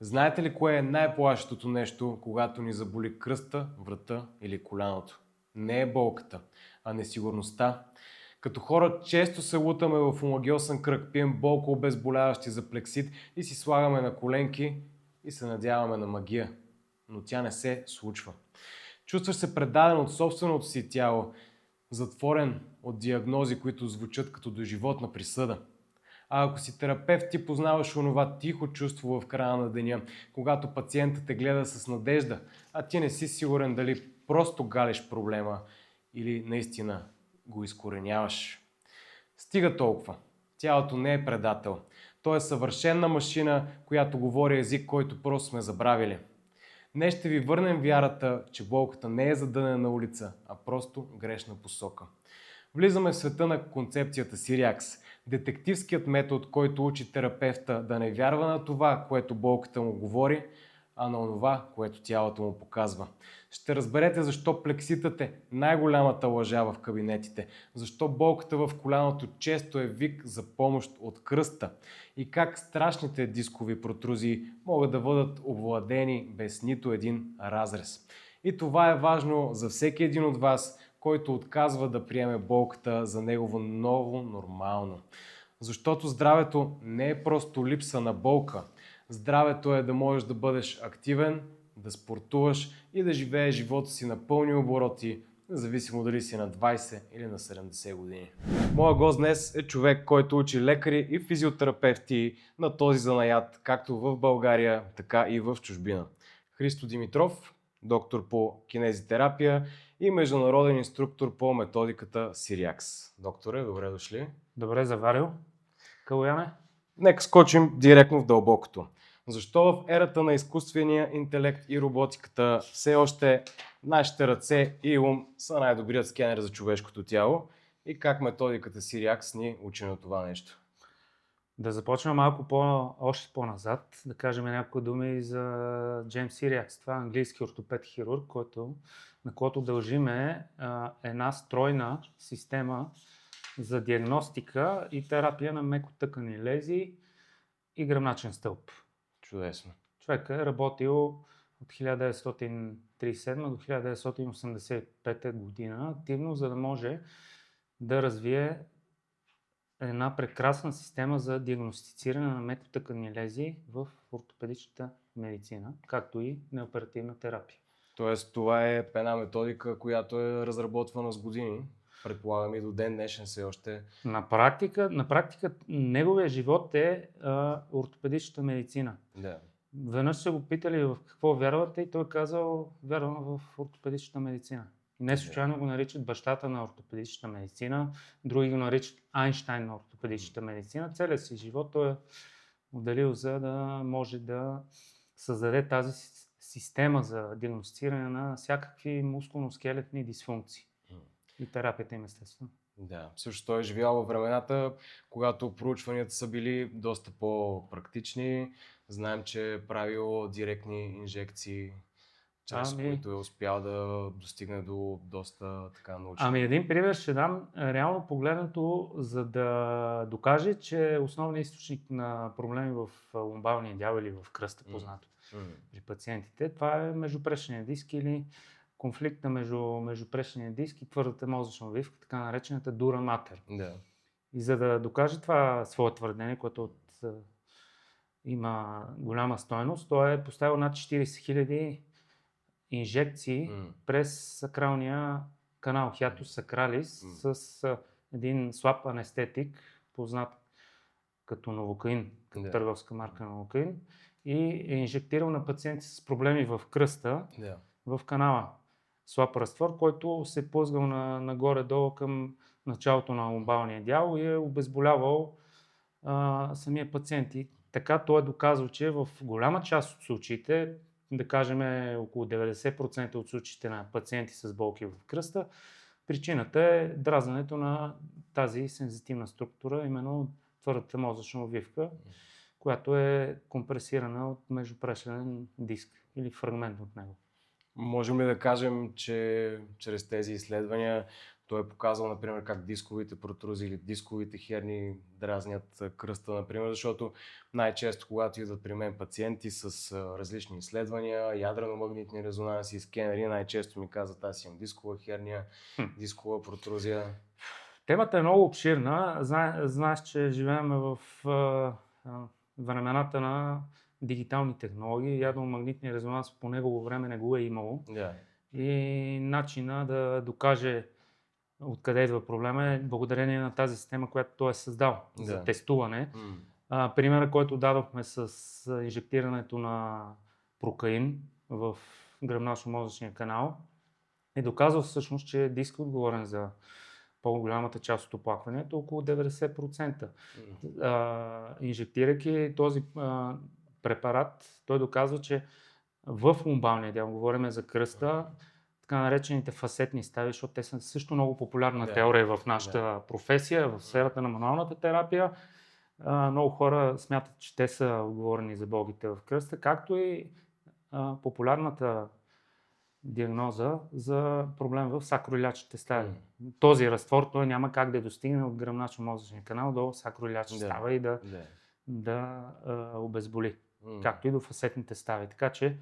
Знаете ли кое е най-плашещото нещо, когато ни заболи кръста, врата или коляното? Не е болката, а несигурността. Като хора често се лутаме в омагьосан кръг, пием болко обезболяващи за плексит и си слагаме на коленки и се надяваме на магия. Но тя не се случва. Чувстваш се предаден от собственото си тяло, затворен от диагнози, които звучат като доживотна присъда. А ако си терапевт, ти познаваш онова тихо чувство в края на деня, когато пациентът те гледа с надежда, а ти не си сигурен дали просто галиш проблема или наистина го изкореняваш. Стига толкова. Тялото не е предател. То е съвършена машина, която говори език, който просто сме забравили. Днес ще ви върнем вярата, че болката не е задънена улица, а просто грешна посока. Влизаме в света на концепцията Сириакс, детективският метод, който учи терапевта да не вярва на това, което болката му говори, а на онова, което тялото му показва. Ще разберете защо плекситът е най-голямата лъжа в кабинетите, защо болката в коляното често е вик за помощ от кръста и как страшните дискови протрузии могат да бъдат овладени без нито един разрез. И това е важно за всеки един от вас, който отказва да приеме болката за негово ново нормално. Защото здравето не е просто липса на болка. Здравето е да можеш да бъдеш активен, да спортуваш и да живееш живота си на пълни обороти, независимо дали си на 20 или на 70 години. Моя гост днес е човек, който учи лекари и физиотерапевти на този занаят, както в България, така и в чужбина. Христо Димитров, доктор по кинезитерапия и международен инструктор по методиката Сириакс. Докторе, добре дошли. Добре заварил. Калуяне? Нека скочим директно в дълбокото. Защо в ерата на изкуствения интелект и роботиката все още нашите ръце и ум са най-добрият скенер за човешкото тяло и как методиката Сириакс ни учи на това нещо? Да започнем малко още по-назад, да кажем някои думи за Джеймс Сириакс. Това е английски ортопед-хирург, на който дължиме една стройна система за диагностика и терапия на мекотъкани лезии и гръбначен стълб. Чудесно. Човек е работил от 1937 до 1985 година активно, за да може да развие една прекрасна система за диагностициране на мекотъкани лезии в ортопедичната медицина, както и на оперативна терапия. Тоест това е една методика, която е разработвана с години. Предполагам и до ден днешен все още. На практика неговия живот е ортопедичната медицина. Да. Веднъж се го питали в какво вярвате и той е казал: вярвам в ортопедичната медицина. Не случайно го наричат бащата на ортопедичната медицина, други го наричат Айнщайн на ортопедичната медицина. Целият си живот той е отделил, за да може да създаде тази система за диагностициране на всякакви мускулно-скелетни дисфункции. И терапията им, естествено. Да, също той е живял във времената, когато проучванията са били доста по-практични. Знаем, че е правил директни инжекции, чрез които е успял да достигне до доста така научни. Един пример ще дам. Реално погледнато, за да докаже, че основният източник на проблеми в ломбалния дял или в кръста, познато при пациентите, това е междупречния диск или конфликта между прешния диск и твърдата мозъчна увивка, така наречената дура матер. Да. И за да докаже това свое твърдение, което има голяма стойност, той е поставил над 40 000 инжекции през сакралния канал Hiatus sacralis с един слаб анестетик, познат като новокаин, като търговска марка новокаин, и е инжектирал на пациенти с проблеми в кръста, в канала. Слаб разтвор, който се е плъзгал нагоре-долу към началото на ломбалния дял и е обезболявал самия пациент. И така той е доказал, че в голяма част от случаите, да кажем около 90% от случаите на пациенти с болки в кръста, причината е дразненето на тази сензитивна структура, именно твърдата мозъчна увивка, която е компресирана от междупрешен диск или фрагмент от него. Можем ли да кажем, че чрез тези изследвания Той е показал, например, как дисковите протрузии или дисковите херни дразнят кръста, например, защото най-често, когато идват при мен пациенти с различни изследвания, ядрено-магнитни резонанси и скенери, най-често ми казват, аз имам дискова херния, дискова протрузия. Темата е много обширна. Знаеш, че живеем в времената на дигитални технологии. Ядрено-магнитния резонанс по негово време не го е имало. Yeah. И начина да докаже откъде идва проблема е благодарение на тази система, която той е създал за тестуване. Примерът, който дадохме с инжектирането на прокаин в гръбначно-мозъчния канал, е доказал всъщност, че диск е отговорен за по-голямата част от оплакването, около 90%. Инжектирайки този препарат, той доказва, че в лумбалния дял, говорим за кръста, така наречените фасетни стави, защото те са също много популярна теория в нашата професия, в сферата на мануалната терапия. Много хора смятат, че те са отговорни за болките в кръста, както и популярната диагноза за проблем в сакроилиачните стави. Този разтвор той няма как да достигне от гръбначно-мозъчния канал до сакроилиачната става и да обезболи, както и до фасетните стави. Така че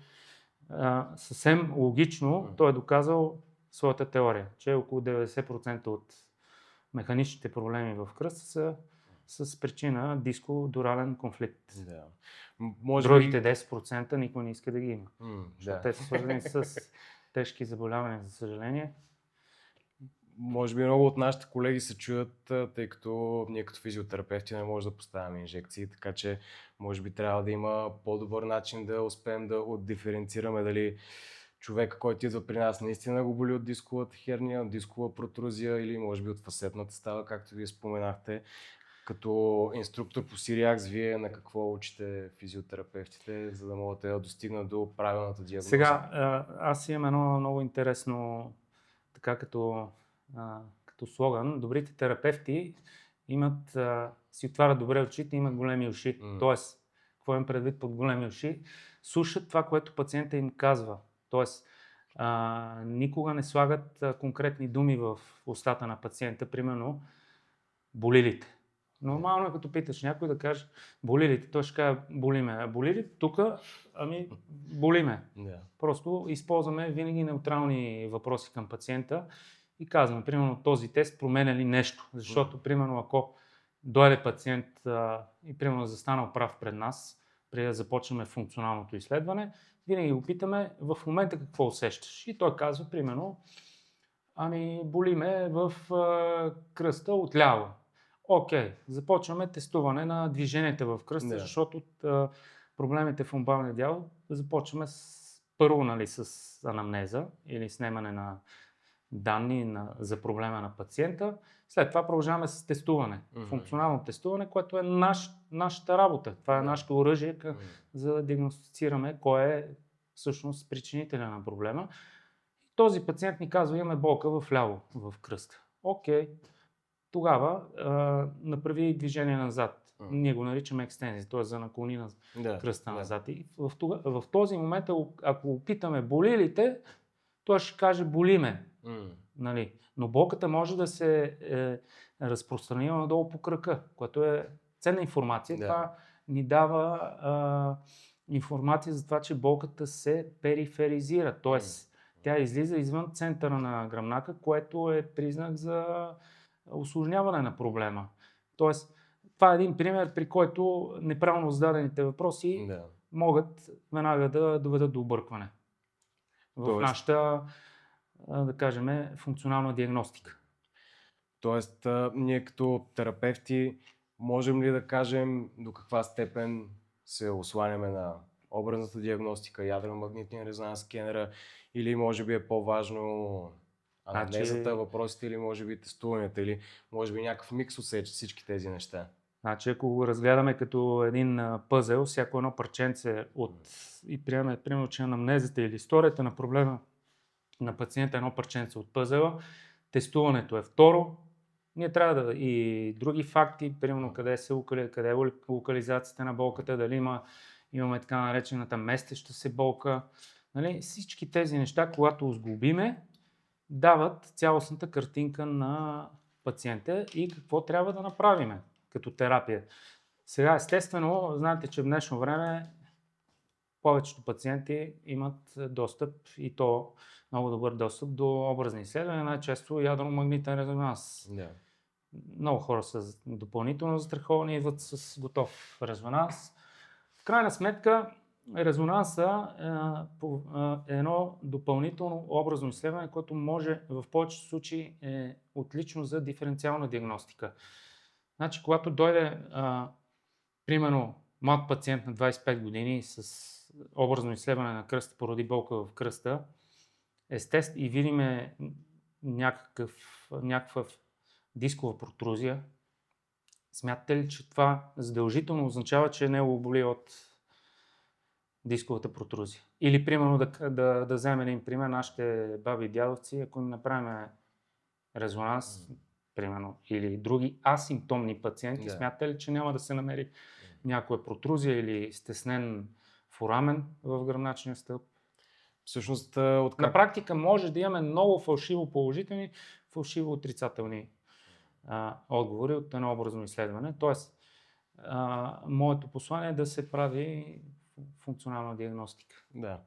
съвсем логично той е доказал своята теория, че около 90% от механичните проблеми в кръста са с причина диско-дурален конфликт. Да. Другите 10% никой не иска да ги има. Те са свързани с тежки заболявания, за съжаление. Може би много от нашите колеги се чуят, тъй като ние като физиотерапевти не можем да поставяме инжекции, така че може би трябва да има по-добър начин да успеем да отдиференцираме дали човека, който идва при нас, наистина го боли от дисковата херния, от дискова протрузия или може би от фасетната става, както вие споменахте. Като инструктор по Сириакс, вие на какво учите физиотерапевтите, за да могат да достигнат до правилната диагноза? Сега, аз имам едно много интересно, така като слоган. Добрите терапевти имат, си отварят добре очите и имат големи уши. Тоест, какво им предвид под големи уши? Слушат това, което пациента им казва. Тоест, никога не слагат конкретни думи в устата на пациента, примерно болилите. Нормално е като питаш някой да каже болилите, той ще каже болиме. А боли тук, болиме. Просто използваме винаги неутрални въпроси към пациента и казваме, примерно, този тест променя ли нещо. Защото, примерно, ако дойде пациент и, примерно, застанал прав пред нас, преди да започнем функционалното изследване, винаги го питаме в момента какво усещаш. И той казва, примерно, боли ме в кръста отляво. Окей, започваме тестуване на движенията в кръста, защото от проблемите в лумбалния дял започваме първо с анамнеза или снемане на данни за проблема на пациента. След това продължаваме с тестуване, функционално тестуване, което е нашата работа. Това е нашето оръжие, за да диагностицираме кой е всъщност причинителя на проблема. Този пациент ни казва, имаме болка в ляво, в кръста. Окей. Тогава направи движение назад. Ние го наричаме екстензия, т.е. за наклони на кръста назад. И в този момент, ако опитаме боли ли те, той ще каже боли ме. Нали? Но болката може да се разпространи надолу по кръка, което е ценна информация. Това ни дава информация за това, че болката се периферизира, т.е. тя излиза извън центъра на гръбнака, което е признак за усложняване на проблема. Тоест, това е един пример, при който неправилно зададените въпроси могат веднага да доведат до объркване в нашата, да кажем, функционална диагностика. Тоест, ние като терапевти можем ли да кажем до каква степен се осланяме на образната диагностика, ядрено-магнитния резонанс, скенера, или може би е по-важно анамнезата, въпросите, или може би тестуванията, или може би някакъв микс от всички тези неща? Значи, ако го разгледаме като един пъзел, всяко едно парченце и приемаме, примерно, че анамнезата или историята на проблема на пациента е едно парченце от пъзела, тестуването е второ. Ние трябва да и други факти, примерно къде е локализацията на болката, дали имаме така наречената местеща се болка. Нали? Всички тези неща, когато сглобиме, дават цялостната картинка на пациента и какво трябва да направим като терапия. Сега, естествено, знаете, че в днешно време повечето пациенти имат достъп, и то много добър достъп, до образни изследвания, най-често ядрено-магнитен резонанс. Да. Много хора са допълнително застраховани, идват с готов резонанс. В крайна сметка, резонанса е едно допълнително образно изследване, което може в повечето случаи е отлично за диференциална диагностика. Значи, когато дойде, примерно, млад пациент на 25 години с образно изследване на кръста поради болка в кръста, и видиме някаква дискова протрузия, смятате ли, че това задължително означава, че него боли от дисковата протрузия? Или, примерно, да вземем един пример, нашите баби и дядовци, ако им направим резонанс, примерно, или други асимптомни пациенти, смятате ли, че няма да се намери някоя протрузия или стеснен форамен в гръбначния стълб? Всъщност, на практика може да имаме много фалшиво положителни, фалшиво отрицателни отговори от едно образно изследване. Тоест, моето послание е да се прави функционална диагностика. Да.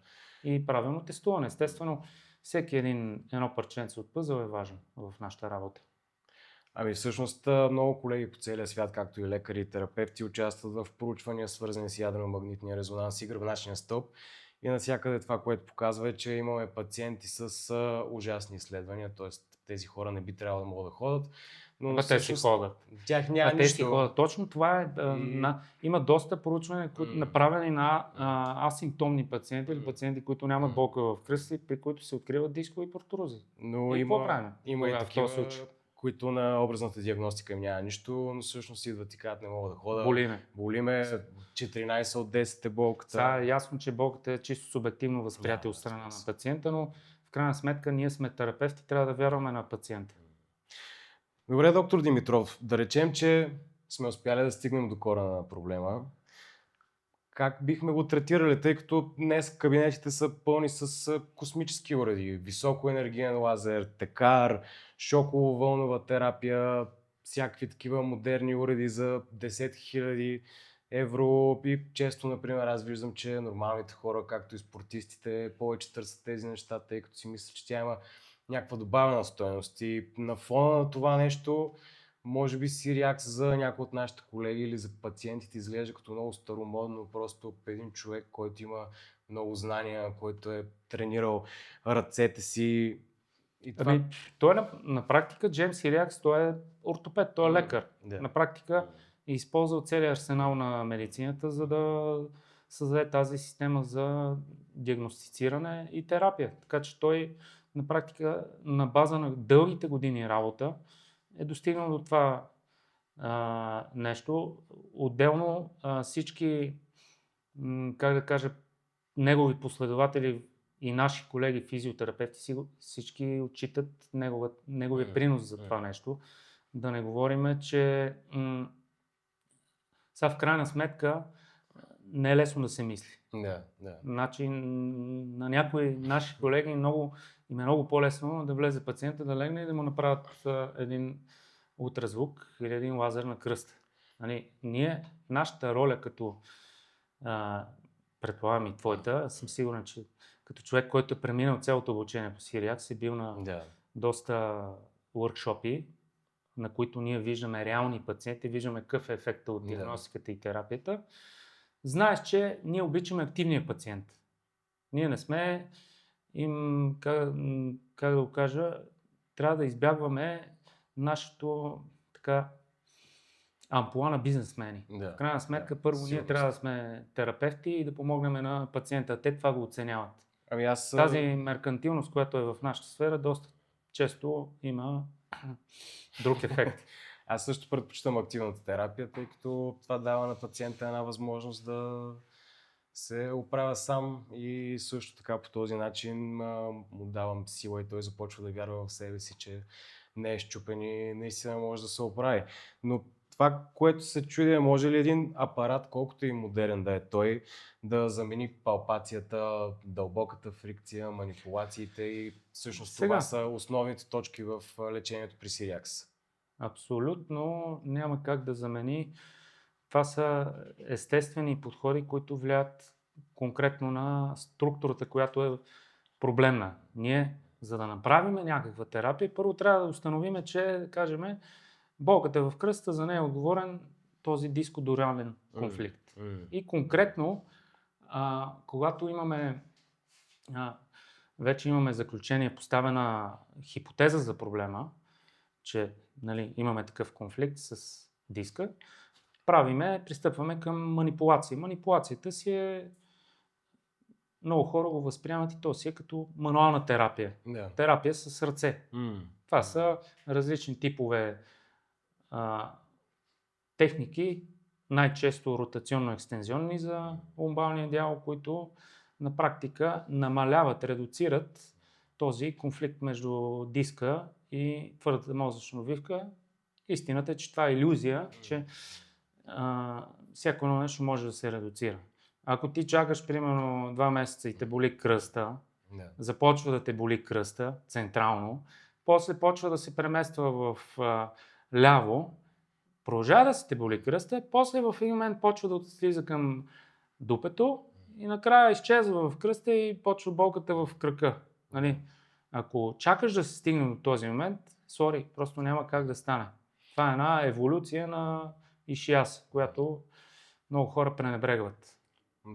И правилно тестуване. Естествено, всеки едно парченце от пъзъл е важен в нашата работа. Ами всъщност много колеги по целия свят, както и лекари и терапевти, участват в проучвания, свързани с ядрено-магнитния резонанс и гръбначния стълб. И навсякъде това, което показва, е, че имаме пациенти с ужасни изследвания, т.е. тези хора не би трябвало да могат да ходят. Но те си ходят. Тях няма нищо. Те си ходят. Точно това е. Има доста проучвания, направени на асимптомни пациенти или пациенти, които нямат болка в кръста, при които се откриват дискови протрузи. Но има и такива, които на образната диагностика им няма нищо, но всъщност идват и казват, не мога да хода. Болиме, 14 от 10 е болката. Сега е ясно, че болката е чисто субективно възприятие от страна на пациента, но в крайна сметка ние сме терапевти, трябва да вярваме на пациента. Добре, доктор Димитров, да речем, че сме успяли да стигнем до корена на проблема. Как бихме го третирали, тъй като днес кабинетите са пълни с космически уреди, високоенергиен лазер, текар, шоково-вълнова терапия, всякакви такива модерни уреди за 10 000 евро и често, например, аз виждам, че нормалните хора, както и спортистите, повече търсят тези неща, тъй като си мислят, че тя има някаква добавена стойност и на фона на това нещо може би Сириакс за някои от нашите колеги или за пациентите изглежда като много старомодно, просто един човек, който има много знания, който е тренирал ръцете си. И това... той на практика, Джеймс Сириакс, той е ортопед, той е лекар. На практика е използвал целия арсенал на медицината, за да създаде тази система за диагностициране и терапия. Така че той на практика на база на дългите години работа е достигнал до това нещо. Отделно всички, как да кажа, негови последователи и наши колеги физиотерапевти всички отчитат неговия принос за това нещо. Да не говорим, че сега в крайна сметка не е лесно да се мисли. Значи на някои наши колеги им е много по-лесно да влезе пациента, да легне и да му направят един ултразвук или един лазер на кръста. Нашата роля като, предполагам и твоята, съм сигурен, че като човек, който е преминал цялото обучение по Сириакс, е бил на доста workshopи, на които ние виждаме реални пациенти, виждаме какъв е ефекта от диагностиката и терапията. Знаеш, че ние обичаме активния пациент. Ние не сме как да го кажа, трябва да избягваме нашето амплоа на бизнесмени. В крайна сметка, първо ние трябва да сме терапевти и да помогнем на пациента. Те това го оценяват. Тази меркантилност, която е в нашата сфера, доста често има друг ефект. Аз също предпочитам активната терапия, тъй като това дава на пациента една възможност да се оправя сам и също така по този начин му давам сила и той започва да вярва в себе си, че не е счупен и наистина може да се оправи. Но това, което се чуди, може ли един апарат, колкото и модерен да е той, да замени палпацията, дълбоката фрикция, манипулациите и всъщност това са основните точки в лечението при Сириакс? Абсолютно няма как да замени. Това са естествени подходи, които влияят конкретно на структурата, която е проблемна. Ние, за да направим някаква терапия, първо трябва да установим, че, да кажем, болката е в кръста, за нея е отговорен този дискодурален конфликт. И конкретно, когато вече имаме заключение, поставена хипотеза за проблема, че имаме такъв конфликт с диска, пристъпваме към манипулация. Манипулацията си е, много хора го възприемат и то си е като мануална терапия. Yeah. Терапия с ръце. Това са различни типове техники, най-често ротационно-екстензионни за ломбалния дял, които на практика намаляват, редуцират този конфликт между диска и твърдата мозъчна увивка. Истината е, че това е илюзия, че всяко едно нещо може да се редуцира. Ако ти чакаш примерно 2 месеца и те боли кръста, започва да те боли кръста централно, после почва да се премества в ляво, продължава да се те боли кръста, после в един момент почва да слиза към дупето и накрая изчезва в кръста и почва болката в кръка. Нали? Ако чакаш да се стигне до този момент, просто няма как да стане. Това е една еволюция на ишиаса, която много хора пренебрегват.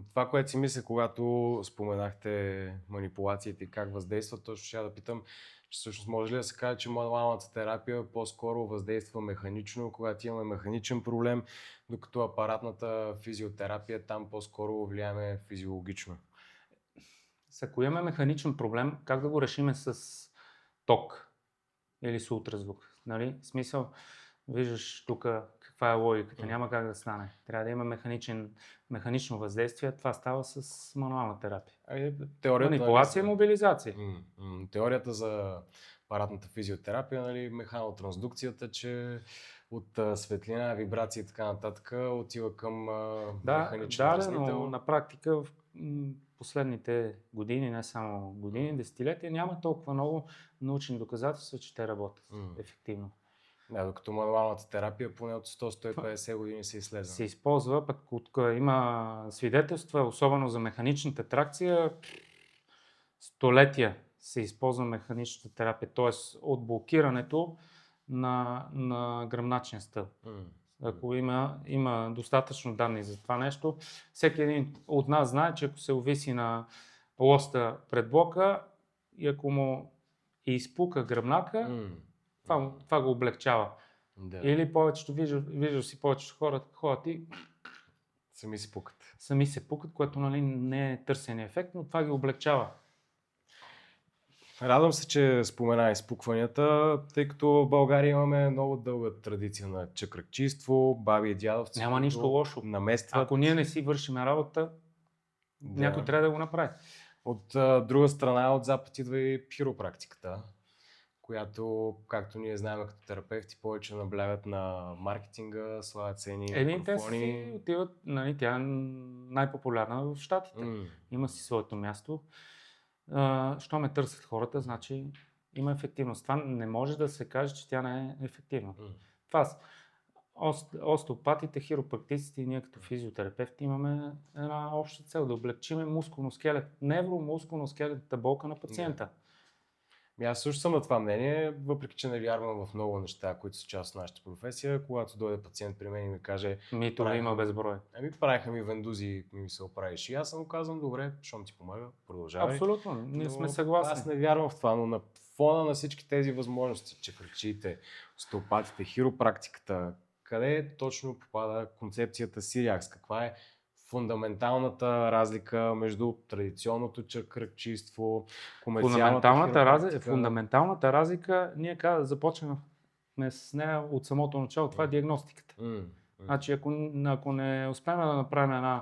Това, което си мисля, когато споменахте манипулациите и как въздействат, точно ще да питам, че всъщност може ли да се каже, че мануалната терапия по-скоро въздейства механично, когато имаме механичен проблем, докато апаратната физиотерапия там по-скоро влияеме физиологично? Ако имаме механичен проблем, как да го решиме с ток или с ултразвук? Нали? В смисъл, виждаш тук каква е логиката, няма как да стане. Трябва да има механично въздействие, това става с мануална терапия. Манипулация и мобилизация. Теорията за апаратната физиотерапия, механотрансдукцията, че от светлина, вибрации и така нататък отива към механичен разнител. Да, но на практика в последните години, не само години, десетилетия, няма толкова много научни доказателства, че те работят ефективно. Да, докато мануалната терапия поне от 100-150 години се изследва. Се използва, пък има свидетелства, особено за механичната тракция, столетия се използва механичната терапия, т.е. от блокирането на гръбначния стълб. Ако има достатъчно данни за това нещо, всеки един от нас знае, че ако се увиси на лоста пред блока и ако му изпука гръбнака, това го облегчава. Да. Или повечето, виждаш си повечето хора ходят и Сами се пукат, което не е търсен ефект, но това ги облегчава. Радвам се, че спомена изпукванията, тъй като в България имаме много дълга традиция на чакръкчийство, баби и дядовци. Няма нищо лошо. Наместват. Ако ние не си вършим работа, някой трябва да го направи. От друга страна, от запад идва и хиропрактиката, която, както ние знаем като терапевти, повече наблягат на маркетинга, слагат цени, микрофони. Те си отиват, тя е най-популярна в Щатите. Има си своето място. Що ме търсят хората, значи има ефективност. Това не може да се каже, че тя не е ефективна. Това остеопатите, хиропрактиците и ние като физиотерапевти имаме една обща цел да облегчиме невромускулно-скелетната болка на пациента. Аз също съм на това мнение, въпреки че не вярвам в много неща, които са част от нашата професия. Когато дойде пациент при мен и ми каже... Това има безброй. Правиха ми вендузи, ми се оправиш. И аз съм казвам, добре, щом ти помага, продължавай. Абсолютно, ние сме съгласни. Аз не вярвам в това, но на фона на всички тези възможности, чакръкчиите, остеопатите, хиропрактиката, къде точно попада концепцията Сириакс? Каква е фундаменталната разлика между традиционното чакръкчийство, комерциалната Фундаменталната разлика, ние започнем с нея от самото начало, това е диагностиката. Значи, ако не успеем да направим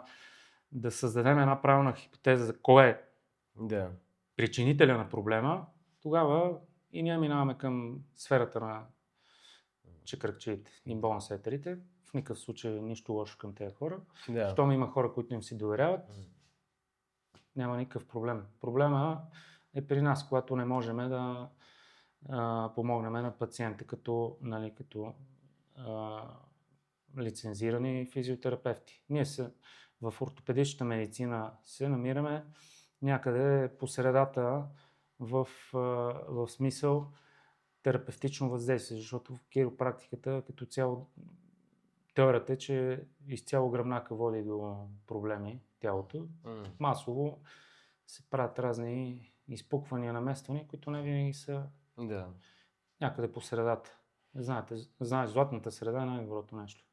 да създадем една правилна хипотеза за кой е причинителя на проблема, тогава и ние минаваме към сферата на чакръкчиите, имбонсетерите. в никакъв случай нищо лошо към тези хора. Да. Щом има хора, които им си доверяват, няма никакъв проблем. Проблема е при нас, когато не можем да помогнем на пациента като лицензирани физиотерапевти. Ние в ортопедичната медицина се намираме някъде по средата в смисъл терапевтично въздействие, защото в киропрактиката като цяло теорията е, че изцяло гръбнака води до проблеми в тялото. Масово се правят разни изпуквания, намествания, които не винаги са някъде по средата. Знаеш, златната среда е най-доброто нещо.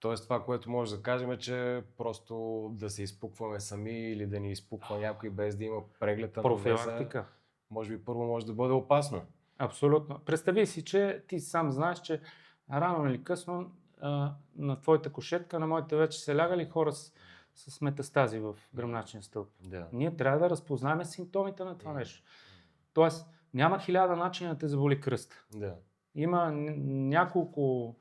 Тоест това, което може да кажем е, че просто да се изпукваме сами или да ни изпуква някой без да има преглед на профилактика. Може би първо може да бъде опасно. Абсолютно. Представи си, че ти сам знаеш, че рано или късно на твоята кушетка, на моите вече се лягали хора с метастази в гръбначния стълб. Да. Ние трябва да разпознаваме симптомите на това нещо. Тоест, няма 1000 начина да те заболи кръста. Да. Има няколко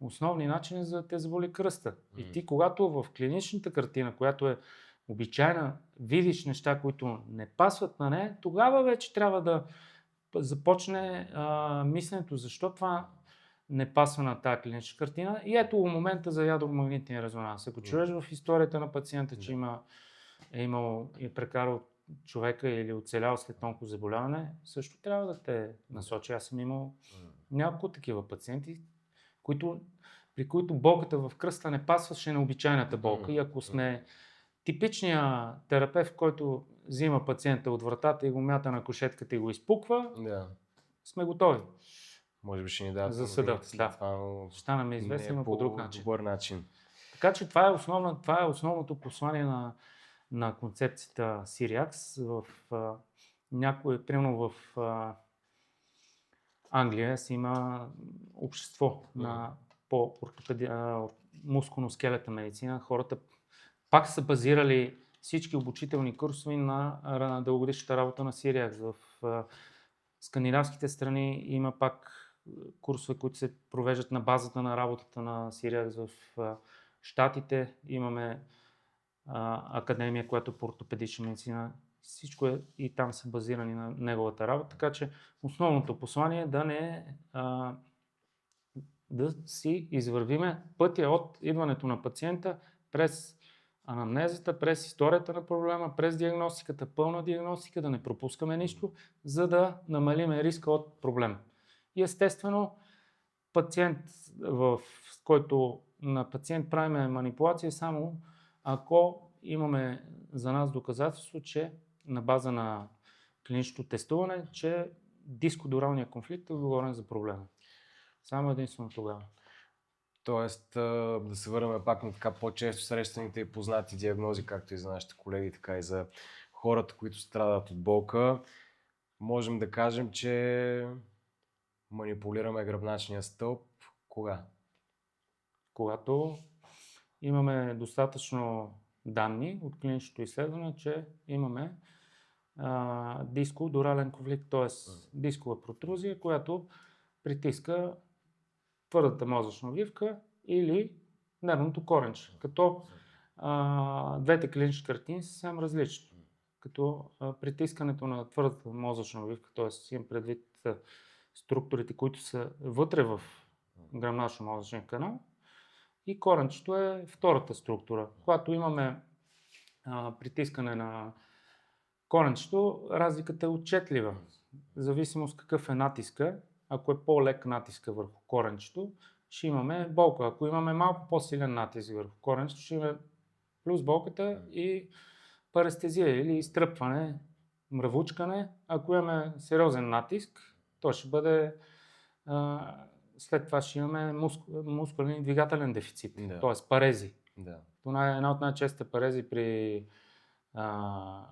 основни начини за да те заболи кръста. И ти, когато в клиничната картина, която е обичайна, видиш неща, които не пасват на нея, тогава вече трябва да започне мисленето, защо това не пасва на тази клинична картина. И ето в момента за ядромагнитния резонанс. Ако чуеш в историята на пациента, че е прекарал човека или оцелял след тонко заболяване, също трябва да те насочи. Аз съм имал няколко такива пациенти, при които болката в кръста не пасваше на обичайната болка. И ако сме типичният терапевт, който взима пациента от вратата и го мята на кушетката и го изпуква, сме готови. Може би ще ни дадат за съда. Ще нам известно, но по друг начин. Така че това е основното послание на концепцията Siriax. Примерно в Англия си има общество по мускулно-скелетна медицина. Хората пак са базирали всички обучителни курсове на дългогодишната работа на Siriax. В скандинавските страни има пак курсове, които се провеждат на базата на работата на Siriax. В Щатите имаме академия, която е по ортопедична медицина. Всичко и там са базирани на неговата работа, така че основното послание е да си извървиме пътя от идването на пациента през анамнезата, през историята на проблема, през диагностиката, пълна диагностика, да не пропускаме нищо, за да намалиме риска от проблем. И естествено, на пациент правиме манипулация само ако имаме за нас доказателство, че на база на клиничното тестуване, че дискодуралният конфликт е отговорен за проблема. Само единствено тогава. Тоест да се върнем пак на така по-често срещаните и познати диагнози, както и за нашите колеги, така и за хората, които страдат от болка. Можем да кажем, че манипулираме гръбначния стълб. Кога? Когато имаме достатъчно данни от клиничното изследване, че имаме дискодурален конфликт, т.е. дискова протрузия, която притиска твърдата мозъчна обвивка или нервното коренче. Като двете клинични картини са съвсем различни. Като притискането на твърдата мозъчна обвивка, т.е. имам предвид структурите, които са вътре в гръбначно-мозъчния канал, и коренчето е втората структура. Когато имаме притискане на коренчето, разликата е отчетлива. В зависимост какъв е натиска, ако е по-лек натиска върху коренчето, ще имаме болка. Ако имаме малко по-силен натиск върху коренчето, ще имаме плюс болката и парестезия или изтръпване, мръвучкане. Ако имаме сериозен натиск, то ще бъде след това ще имаме мускулен и двигателен дефицит, т.е. парези. Една от най-честите парези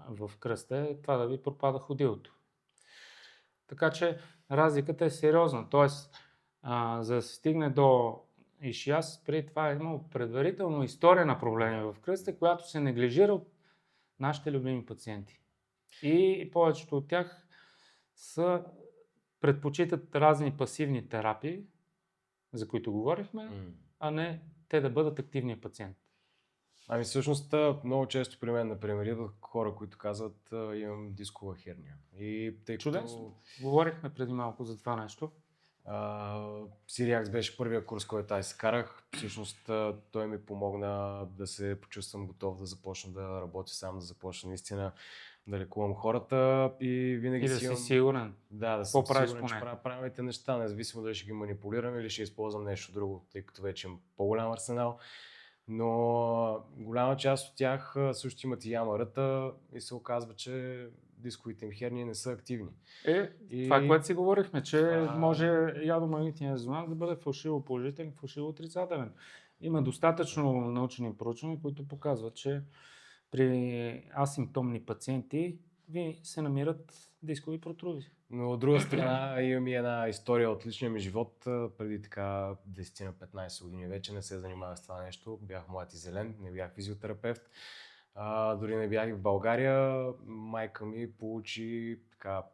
в кръста е това да ви пропада ходилото. Така че разликата е сериозна. Т.е. за да се стигне до ишиаз, преди това е имало предварително история на проблеми в кръста, която се неглижира от нашите любими пациенти. И повечето от тях предпочитат разни пасивни терапии, за които говорихме, а не те да бъдат активния пациент. Ами всъщност много често при мен, например, идват хора, които казват имам дискова херния. И тъй като Чудесно. Говорихме преди малко за това нещо. Сириакс беше първия курс, който аз карах. Всъщност той ми помогна да се почувствам готов да започна да работя сам, да започна наистина да лекувам хората и винаги И да си сигурен. да съм сигурен, че правя правилните неща, независимо дали ще ги манипулирам или ще използвам нещо друго, тъй като вече имам по-голям арсенал. Но голяма част от тях също имат и ямарата и се оказва, че дисковите им херни не са активни. Това, което си говорихме, че може ядомагнитният резонанс да бъде фалшиво положителен, фалшиво отрицателен. Има достатъчно научни проучвания, които показват, че при асимптомни пациенти ви се намират дискови протрузи. Но от друга страна имам и една история от личния ми живот. Преди така 10-15 години вече не се занимавах с това нещо. Бях млад и зелен, не бях физиотерапевт. Дори не бях и в България. Майка ми получи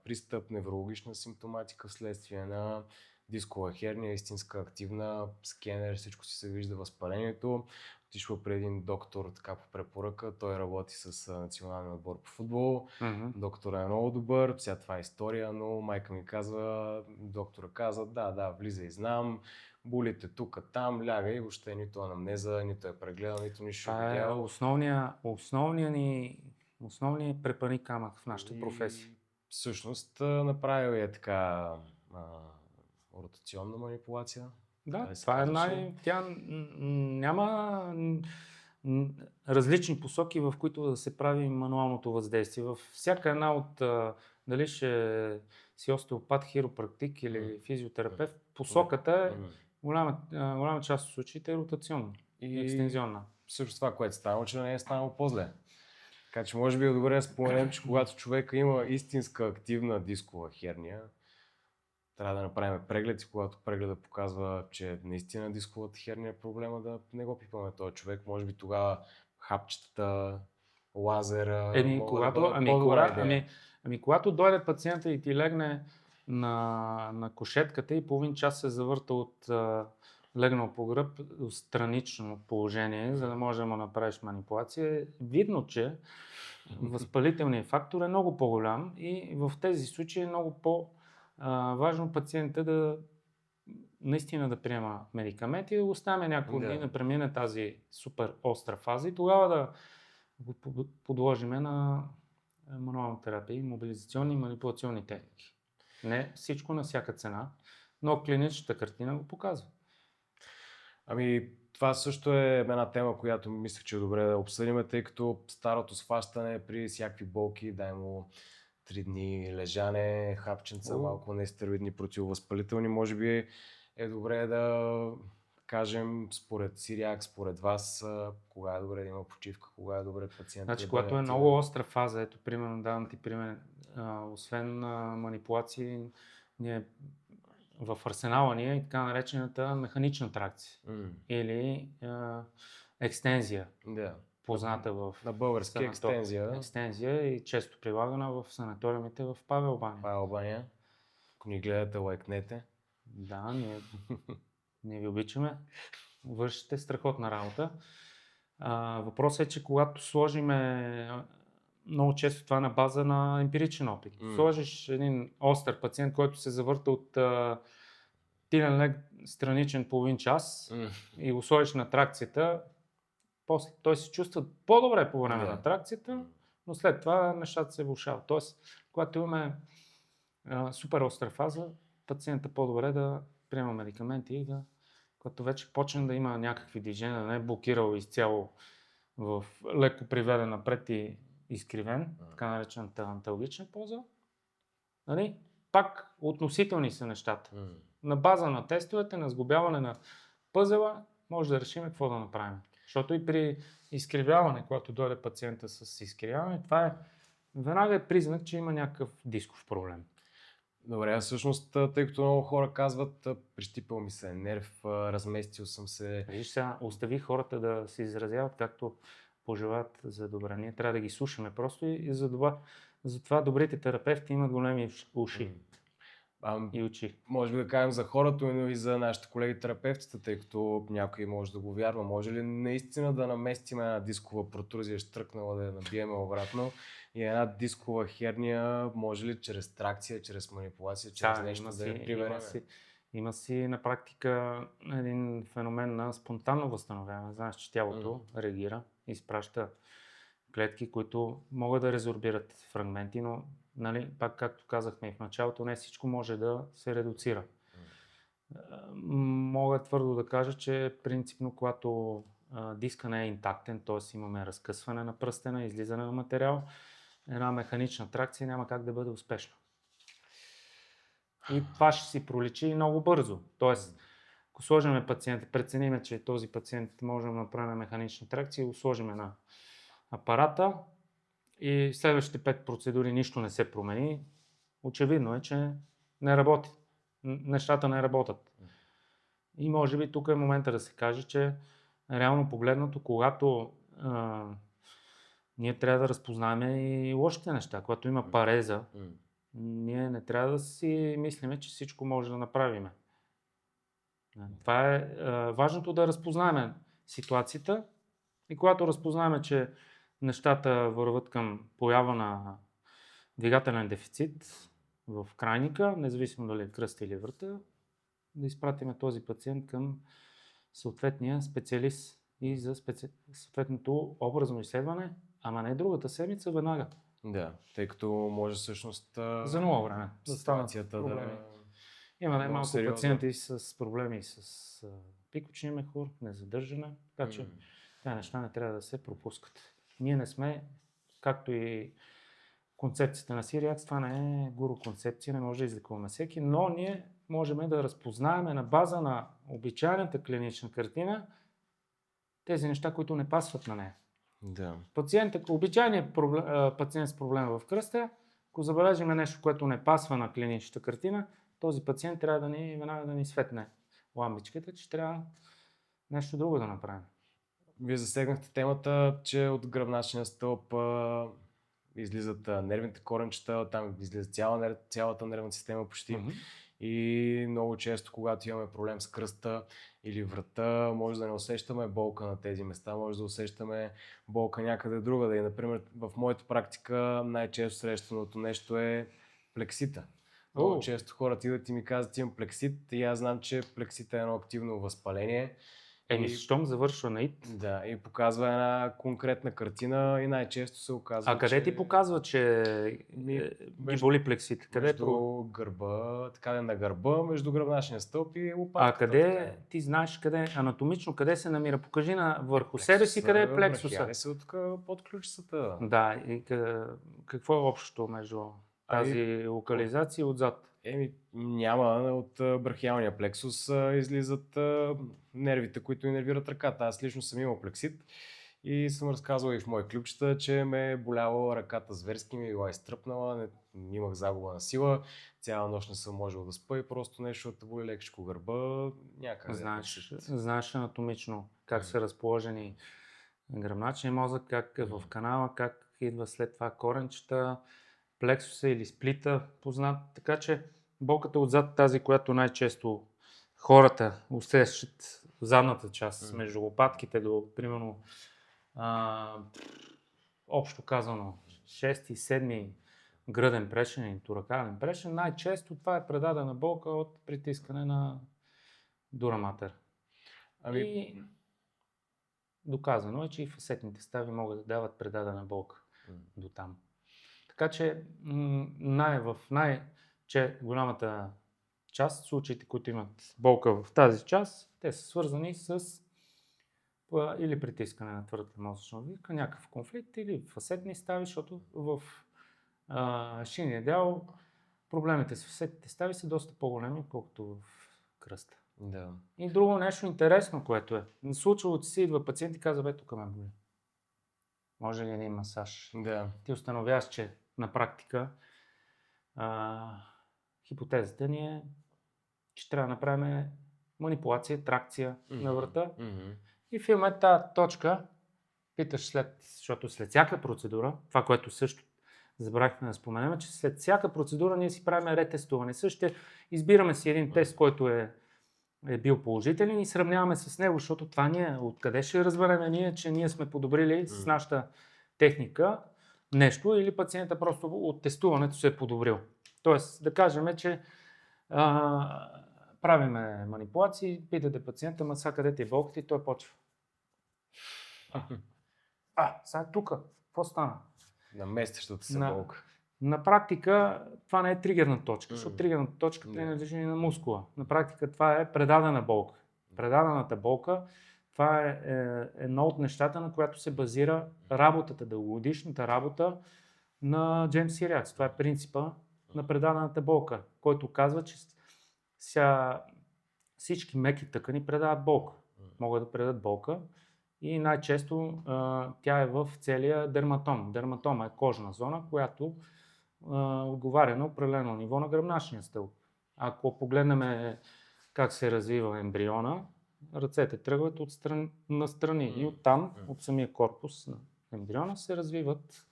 пристъп, неврологична симптоматика вследствие на дискова херния, истинска активна, скенер, всичко си се вижда възпалението. Отишла при един доктор така по препоръка, той работи с националния отбор по футбол. Доктора е много добър, сега това е история, но майка ми казва, доктора каза, да, влизай, знам, болите тук, там, лягай, въобще нито анамнеза, нито е прегледал, нито нищо видял. Основният препъни камък в нашата професия. Всъщност направил е така ротационна манипулация. Да, това тя няма различни посоки, в които да се прави мануалното въздействие. Във всяка една от, дали ще си остеопат, хиропрактик или физиотерапевт, посоката е голяма част от случаите е ротационна и екстензионна. Също това, което станало, че не е станало по-зле. Така че може би е добре да споменем, че когато човека има истинска активна дискова херния, трябва да направим преглед и когато прегледа показва, че наистина дисковата херния е проблема, да не го пипаме този човек. Може би тогава хапчетата, лазера когато дойде пациента и ти легне на кушетката и половин час се завърта от легнал по гръб в странично положение, за да може да му направиш манипулация, видно, че възпалителният фактор е много по-голям и в тези случаи е много важно пациента наистина да приема медикаменти и да оставяме няколко дни да премине тази супер остра фаза и тогава да го подложиме на мануална терапия, мобилизационни и манипулационни техники. Не всичко на всяка цена, но клиничната картина го показва. Ами, това също е една тема, която мислех, че е добре да обсъдим, тъй като старото схващане при всякакви болки, дай му 3 дни лежане, хапченца, малко нестероидни противовъзпалителни, може би е добре да кажем според Сириак, според вас, кога е добре да има почивка, кога е добре пациентът. Значи, когато е много остра фаза, ето примерно, давам ти пример, освен манипулации, ние в арсенала ни е и така наречената механична тракция или екстензия. Позната на български екстензия и често прилагана в санаториумите в Павел баня. Ако ни гледате, лайкнете. Да, ние ви обичаме. Вършите страхотна работа. Въпросът е, че когато сложиме много често това на база на емпиричен опит. Сложиш един остър пациент, който се завърта от тилен лег страничен половин час и го сложиш на тракцията, после той се чувства по-добре по време на тракцията, но след това нещата се влошават. Тоест, когато имаме супер остра фаза, пациента по-добре да приема медикаменти и когато вече почне да има някакви движения, да не е блокирал изцяло в леко приведен напред и изкривен, така наречената анталгична поза. Нали? Пак относителни са нещата. На база на тестовете, на сглобяване на пъзела, може да решим какво да направим. Защото и при изкривяване, когато дойде пациента с изкривяване, това веднага е признак, че има някакъв дисков проблем. Добре, всъщност, тъй като много хора казват, прищипал ми се нерв, разместил съм се. Виж сега, остави хората да се изразяват както пожелават за добре. Ние трябва да ги слушаме просто и затова добрите терапевти имат големи уши. и очи. Може би да кажем за хората, но и за нашите колеги терапевтите, тъй като някой може да го вярва. Може ли наистина да наместим една дискова протрузия, штръкнала да я набиеме обратно и една дискова херния, може ли чрез тракция, чрез манипулация, чрез нещо да я приберем? Има си на практика един феномен на спонтанно възстановяване. Знаеш, че тялото реагира, изпраща клетки, които могат да резорбират фрагменти, но нали, пак както казахме и в началото, не всичко може да се редуцира. Мога твърдо да кажа, че принципно, когато диска не е интактен, т.е. имаме разкъсване на пръстена, излизане на материал, една механична тракция няма как да бъде успешна. И това ще си проличи много бързо. Тоест, ако сложим пациента, прецениме, че този пациент може да направим механична тракция, го сложим на апарата и следващите 5 процедури нищо не се промени, очевидно е, че не работи. Нещата не работят. И може би тук е момента да се каже, че реално погледнато, когато ние трябва да разпознаем и лошите неща, когато има пареза, ние не трябва да си мислиме, че всичко може да направим. Това е важното да разпознаем ситуацията и когато разпознаем, че нещата върват към поява на двигателен дефицит в крайника, независимо дали е кръста или врата, да изпратим този пациент към съответния специалист и за съответното образно изследване, ама не другата седмица, веднага. Да, тъй като може всъщност за много време да станат проблеми. Има най-малко пациенти с проблеми с пикочния мехур, незадържане, така че тези неща не трябва да се пропускат. Ние не сме, както и концепцията на Сириакс, това не е гуру концепция, не може да излекуваме всеки, но ние можем да разпознаем на база на обичайната клинична картина тези неща, които не пасват на нея. Да. Обичайният пациент с проблем в кръста, ако забележим нещо, което не пасва на клиничната картина, този пациент трябва веднага да ни светне ламбичката, че трябва нещо друго да направим. Вие засегнахте темата, че от гръбначния стълб излизат нервните коренчета, там излиза цялата нервна система почти. И много често, когато имаме проблем с кръста или врата, може да не усещаме болка на тези места, може да усещаме болка някъде другаде. И, например, в моята практика най-често срещаното нещо е плексита. Много често хората идват и ми казват, имам плексит и аз знам, че плексита е едно активно възпаление. Щом завършва на ИТ. Да, и показва една конкретна картина и най-често се оказва, А къде ти показва, че ги боли плексит? Между гърба, така на гърба, между гръбначния стълб и лопатката. А къде ти знаеш къде, анатомично, къде се намира? Покажи върху себе си къде е плексуса. Брахиали се от под ключицата. Да, и какво е общото между тази локализация и отзад? Няма. От брахиалния плексус излизат нервите, които инервират ръката. Аз лично съм имал плексит и съм разказвал и в мои ключета, че ме е боляла ръката зверски, ми била изтръпнала, имах загуба на сила, цяла нощ не съм можел да спа и просто нещо да боли лекичко гърба, някъде. Знаеш анатомично как са разположени гръбначния мозък, как е в канала, как идва след това коренчета, плексуса или сплита познат, така че болката отзад, тази, която най-често хората усещат в задната част, между лопатките до, примерно, общо казано, 6-7 гръден прешен или торакален прешен, най-често това е предадена болка от притискане на дура матер. И доказано е, че и фасетните стави могат да дават предадена болка до там. Така че че голямата част, случаите, които имат болка в тази част, те са свързани с или притискане на твърдата мозъчна обвивка, някакъв конфликт или фасетни стави, защото в шинния дял проблемите с фасетните стави са доста по-големи, отколкото в кръста. Да. И друго нещо интересно, което е. Случило си идва пациент и казва, тук ме боли. Може ли един масаж? Да. Ти установяваш, че на практика хипотезата ни е, че трябва да направим манипулация, тракция на врата. И в тази точка питаш защото след всяка процедура, това, което също забравихме да споменем, че след всяка процедура ние си правим ретестуване. Също избираме си един тест, който е бил положителен и сравняваме с него, защото това ние, откъде ще разберем ние, че ние сме подобрили с нашата техника нещо или пациента просто от тестуването се е подобрил. Тоест да кажем, че правиме манипулации, питате пациента, ма сега къде ти е болката и той почва. Сега тук, какво стана? Наместещата се болка. На практика това не е тригерна точка, защото тригерната точка принадлежи на мускула. На практика това е предадена болка. Предадената болка, това е едно от нещата, на която се базира работата, дългогодишната работа на Джеймс Сириакс. Това е принципа на предадената болка, който казва, че всички меки тъкани предават болка. Могат да предадат болка и най-често тя е в целия дерматом. Дерматома е кожна зона, която отговаря на определено ниво на гръбначния стълб. Ако погледнем как се развива ембриона, ръцете тръгват настрани и оттам, от самия корпус на ембриона се развиват.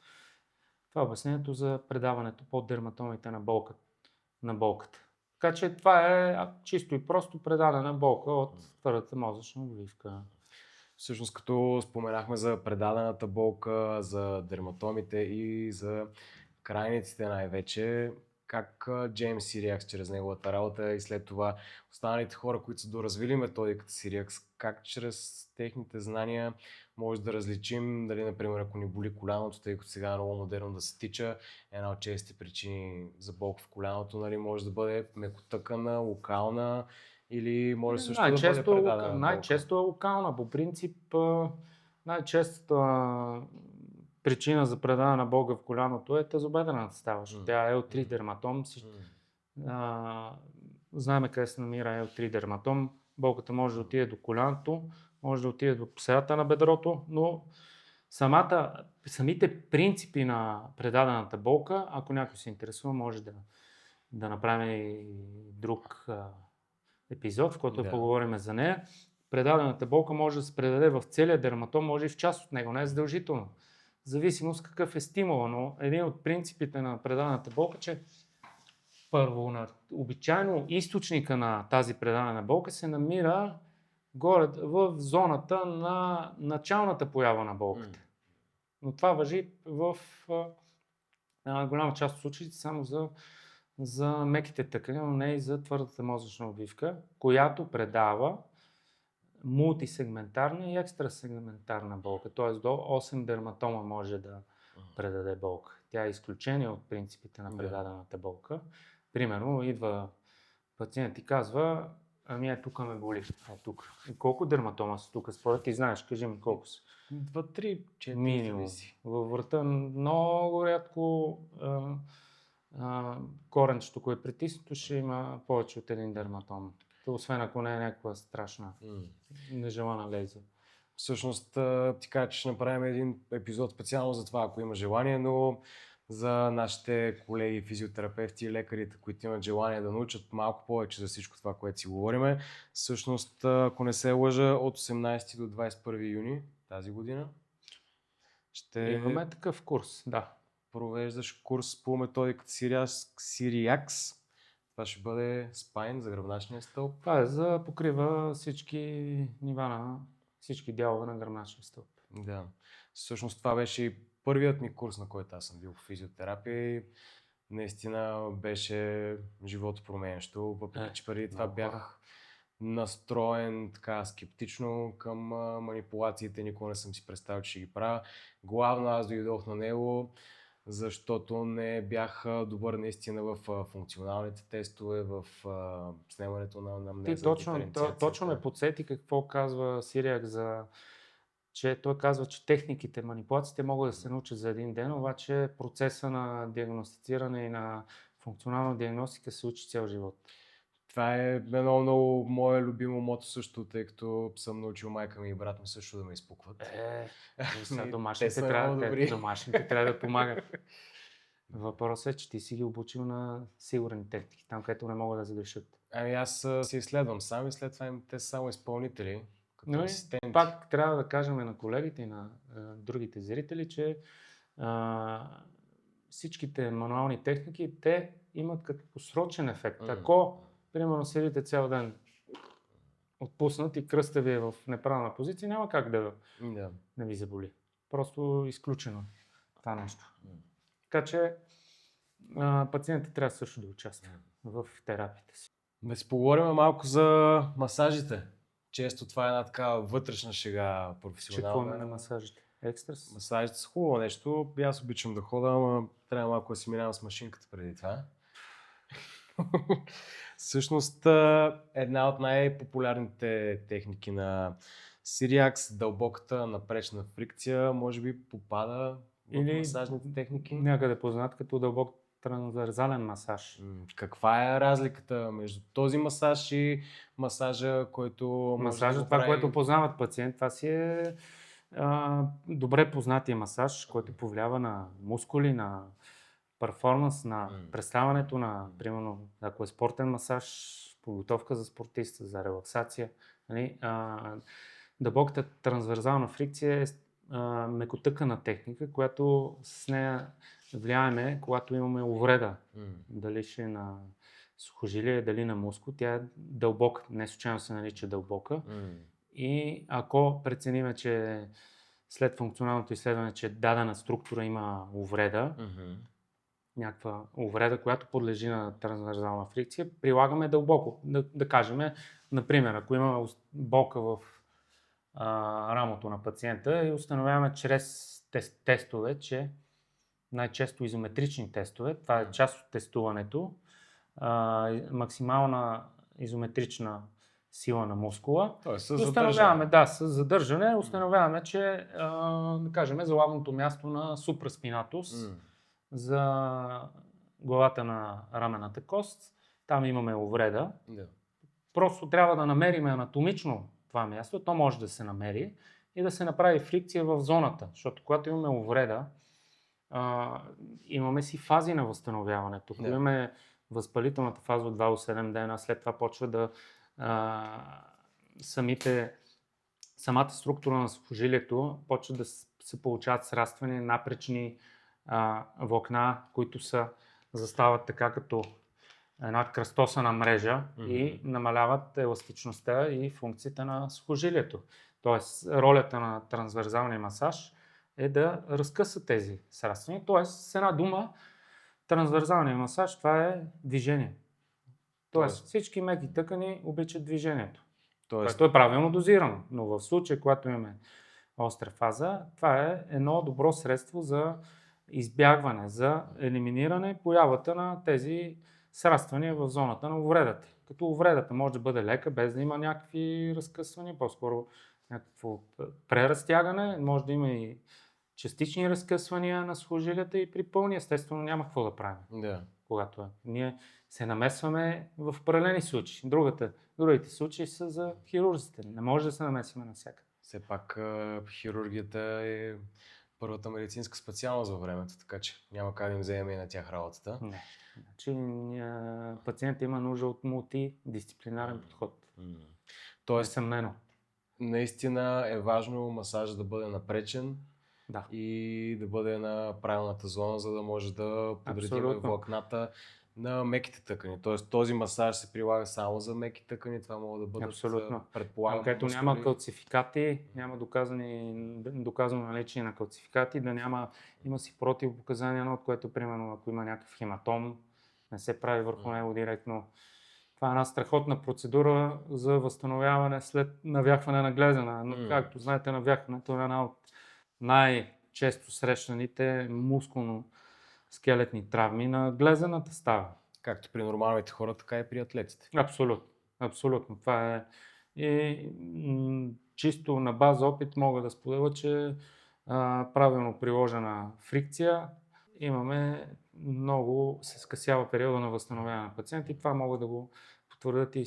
Това е обяснението за предаването под дерматомите на болката. Така че това е чисто и просто предадена болка от твърдата мозъчна обвивка. Всъщност, като споменахме за предадената болка, за дерматомите и за крайниците най-вече, как Джеймс Сириакс чрез неговата работа и след това останалите хора, които са доразвили методиката Сириакс, как чрез техните знания може да различим дали, например, ако ни боли коляното, тъй като сега е много модерно да се тича, една от честите причини за болка в коляното, нали, може да бъде мекотъкана, локална или може също да бъде предадена болка. Най-често е локална. По принцип, най-честата причина за предадена болка в коляното е тазобедрената става, защото тя е L3 дерматом. Знаем къде се намира L3 дерматом. Болката може да отиде до коляното, може да отиде до средата на бедрото, но самите принципи на предадената болка, ако някой се интересува, може да направим и друг епизод, в който поговорим за нея. Предадената болка може да се предаде в целия дерматом, може и в част от него, не е задължително. В зависимост какъв е стимула, но един от принципите на предадената болка, че първо, обичайно източника на тази предадена болка се намира горе в зоната на началната поява на болката. Но това важи в голяма част от случаите само за меките тъкани, но не и за твърдата мозъчна обвивка, която предава мултисегментарна и екстрасегментарна болка, т.е. до 8 дерматома може да предаде болка. Тя е изключение от принципите на предадената болка. Примерно идва пациент и казва, тук ме боли. Тук. И колко дерматома са тук? Според ти знаеш, кажи ми колко са. 2, 3, 4 минимум. Във врата много рядко коренчето, което е притиснато, ще има повече от един дерматом. Освен ако не е някаква страшна нежелана лезия. Всъщност ти кажа, че ще направим един епизод специално за това, ако има желание, но за нашите колеги физиотерапевти и лекарите, които имат желание да научат малко повече за всичко това, което си говориме. Всъщност, ако не се лъжа, от 18 до 21 юни тази година имаме такъв курс, да. Провеждаш курс по методиката Сириакс. Това ще бъде спайн за гръбначния стълб. Това е за покрива всички нива на всички дялове на гръбначния стълб. Да. Всъщност това беше и първият ми курс, на който аз съм бил в физиотерапия. Наистина беше животопроменящо, въпреки че преди това бях настроен така скептично към манипулациите, никога не съм си представил, че ще ги правя. Главно аз дойдох на него, защото не бях добър наистина в функционалните тестове, в снемането на амнеза, диференциацията. Точно ме подсети какво казва Сириак че той казва, че техниките, манипулациите могат да се научат за един ден, обаче процеса на диагностициране и на функционална диагностика се учи цял живот. Това е едно много мое любимо мото също, тъй като съм научил майка ми и брат ми също да ме изпукват. Домашните трябва да помагат. Въпросът е, че ти си ги обучил на сигурни техники, там където не могат да загрешат. Аз си изследвам сам и след това те са само изпълнители, като асистенти. Пак трябва да кажем на колегите и на другите зрители, че всичките мануални техники, те имат като срочен ефект. Ако, примерно, седите цял ден отпуснат и кръста ви е в неправилна позиция, няма как да ви заболи. Просто изключено това нещо. Така че пациентът трябва също да участва в терапията си. Да си поговорим малко за масажите. Често това е една такава вътрешна шега, професионална. Какво на масажите? Екстрас? Масажите са хубаво нещо. Аз обичам да хода, ама трябва малко да си минавам с машинката преди това. Всъщност, една от най-популярните техники на Сириакс, дълбоката напречна фрикция, може би попада в масажните техники. Някъде познат като дълбок трансверзален масаж. Каква е разликата между този масаж и масажа, който... Масажът, това, което познават пациент, това си е добре познатия масаж, който повлиява на мускули, на перформанс, на представянето на, примерно, ако е спортен масаж, подготовка за спортиста, за релаксация. Дълбоката трансверзална фрикция е мекотъкана техника, която с нея влияеме, когато имаме увреда. Дали ще е на сухожилие, дали на мускул. Тя е дълбока, не случайно се нарича дълбока. И ако прецениме, че след функционалното изследване, че дадена структура има увреда, някаква увреда, която подлежи на трансверзална фрикция, прилагаме дълбоко. Да кажем, например, ако има болка в рамото на пациента и установяваме чрез тестове, че най-често изометрични тестове, това е част от тестуването, максимална изометрична сила на мускула. Установяваме, с задържане, установяваме, че да кажем, залавното място на супраспинатус, за главата на рамената кост, там имаме увреда. Просто трябва да намерим анатомично това място, то може да се намери и да се направи фрикция в зоната, защото когато имаме увреда, имаме си фази на възстановяването. Ако имаме възпалителната фаза от 2 до 7 дена, след това почва да самата структура на сухожилието почва да се получават сраствания, напречни влакна, които застават така като една кръстосана мрежа и намаляват еластичността и функцията на сухожилието. Тоест, ролята на трансверзалния масаж е да разкъса тези сраствания. Тоест, с една дума, трансверзалния масаж, това е движение. Тоест, всички меки тъкани обичат движението. Което е правилно дозирано. Но в случая, когато имаме остра фаза, това е едно добро средство за избягване, за елиминиране появата на тези сраствания в зоната на увредата. Като увредата може да бъде лека, без да има някакви разкъсвания, по-скоро някакво преразтягане, може да има и частични разкъсвания на сухожилията и при пълни естествено няма какво да правим. Когато ние се намесваме в паралелни случаи. Другите случаи са за хирурзите. Не може да се намесваме навсякъде. Все пак хирургията е първата медицинска специалност във времето, така че няма как да им вземем и на тях работата. Не. Значи пациентът има нужда от мултидисциплинарен подход. Тоест, несъмнено. Наистина е важно масажът да бъде напречен и да бъде на правилната зона, за да може да подредим влакната на меките тъкани. Тоест този масаж се прилага само за меки тъкани, това могат да бъдат предполагам. Където няма калцификати, няма доказано наличие на калцификати, има си противопоказания, от което примерно ако има някакъв хематом, не се прави върху него директно. Това е една страхотна процедура за възстановяване след навяхване на глезена. Както знаете, навяхването е една от най-често срещаните мускулно-скелетни травми на глезената става. Както при нормалните хора, така и при атлетите. Абсолютно. Това е чисто на база опит мога да споделя, че правилно приложена фрикция имаме много, се скъсява периода на възстановяване на пациента и това могат да го потвърдят и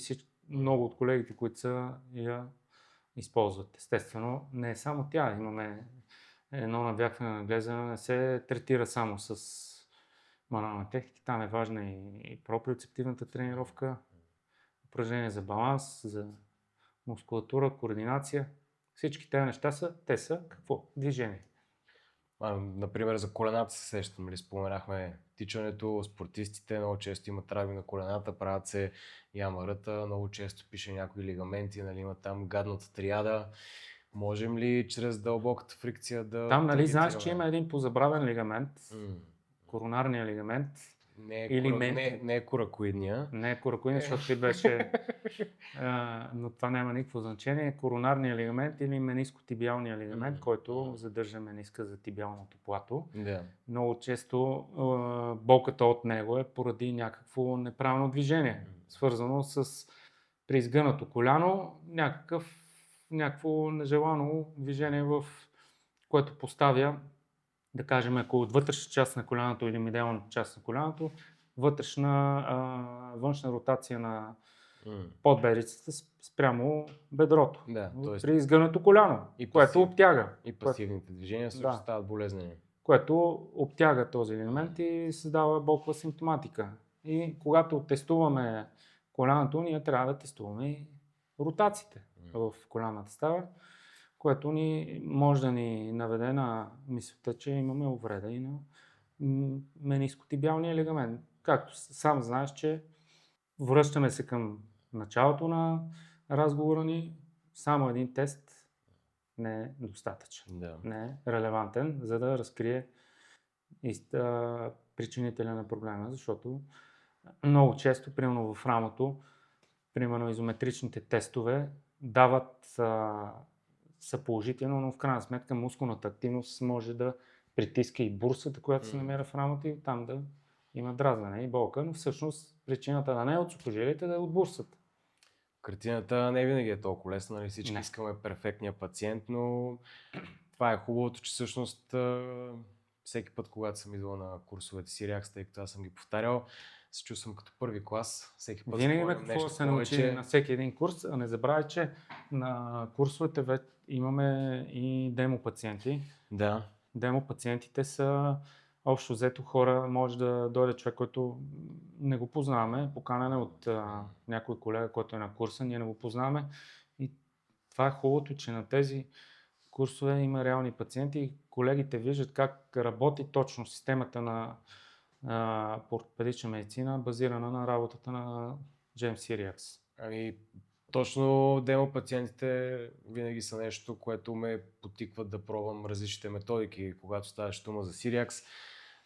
много от колегите, които я използват. Естествено, не е само тя. Имаме едно навяхване на глезена, не се третира само с мануална техника. Там е важна и проприоцептивната тренировка, упражнения за баланс, за мускулатура, координация. Всички тези неща са какво? Движение. Например, за колената се сещам, нали, споменахме тичането, спортистите много често имат травми на колената, правят се ямарата, много често пише някои лигаменти, нали, има там гадната триада. Можем ли чрез дълбоката фрикция да Там, нали, знаеш, че таргетираме? има един позабравен лигамент, коронарния лигамент. Не е коракоидния. Не е коракоидния, защото ти беше... но това няма никакво значение. Коронарния лигамент или менискотибиалния лигамент, който задържа мениска за тибиалното плато. Да. Много често болката от него е поради някакво неправилно движение, свързано с при изгънато коляно, някакво нежелано движение, в което поставя, да кажем, ако от вътрешна част на коляното или медиалната част на коляното, външна ротация на подбедицата спрямо бедрото. Да, при изгънато коляно, което обтяга. И пасивните движения също стават болезнени. Което обтяга този елемент и създава болкова симптоматика. И когато тестуваме коляното, ние трябва да тестуваме и ротациите в коляната става, което може да ни наведе на мисълта, че имаме увреда и на менискотибиалния лигамент. Както сам знаеш, че връщаме се към началото на разговора ни, само един тест не е достатъчен, не е релевантен, за да разкрие причинителя на проблема, защото много често, примерно в рамото, примерно изометричните тестове са положително, но в крайна сметка мускулната активност може да притиска и бурсата, която се намира в рамото и там да има дразнене и болка, но всъщност причината да не е от сухожилията, да е от бурсата. Картината не винаги е толкова лесна, нали? Всички искаме перфектния пациент, но това е хубавото, че всъщност всеки път, когато съм идвал на курсовете Сириакс, тъй като аз съм ги повтарял, се чувствам като първи клас. Всеки път винаги има какво да се научи на всеки един курс, а не забравяй, че на курсовете вече имаме и демо пациенти. Да. Демо пациентите са общо взето хора, може да дойде човек, който не го познаваме, поканен от някой колега, който е на курса, ние не го познаваме. И това е хубавото, че на тези курсове има реални пациенти и колегите виждат как работи точно системата на ортопедична медицина, базирана на работата на Джеймс Сириакс. Точно демо пациентите винаги са нещо, което ме потикват да пробвам различните методики, когато ставаше дума за Сириакс.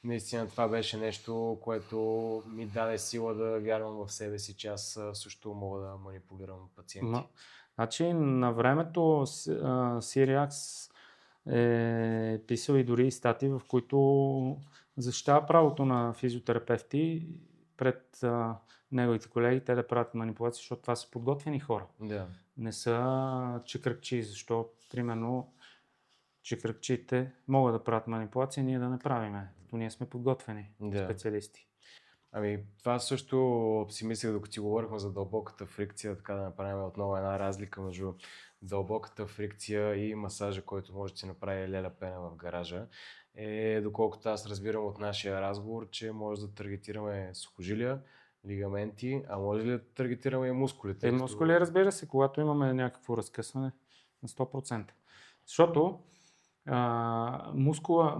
Наистина това беше нещо, което ми даде сила да вярвам в себе си, че аз също мога да манипулирам пациенти. Значи на времето Сириакс е писал и дори статии, в които защитава правото на физиотерапевти пред неговите колеги, те да правят манипулации, защото това са подготвени хора. Да. Не са чекръкчи, защото примерно чекръкчите могат да правят манипулации, ние да не правиме, като ние сме подготвени специалисти. Това също си мислех, докато си говорихме за дълбоката фрикция, така да направим отново една разлика между дълбоката фрикция и масажа, който може да си направи Леля Пена в гаража. Доколкото аз разбирам от нашия разговор, че може да таргетираме сухожилия, лигаменти, а може ли да таргетираме и мускулите? Мускули, разбира се, когато имаме някакво разкъсване на 100%. Защото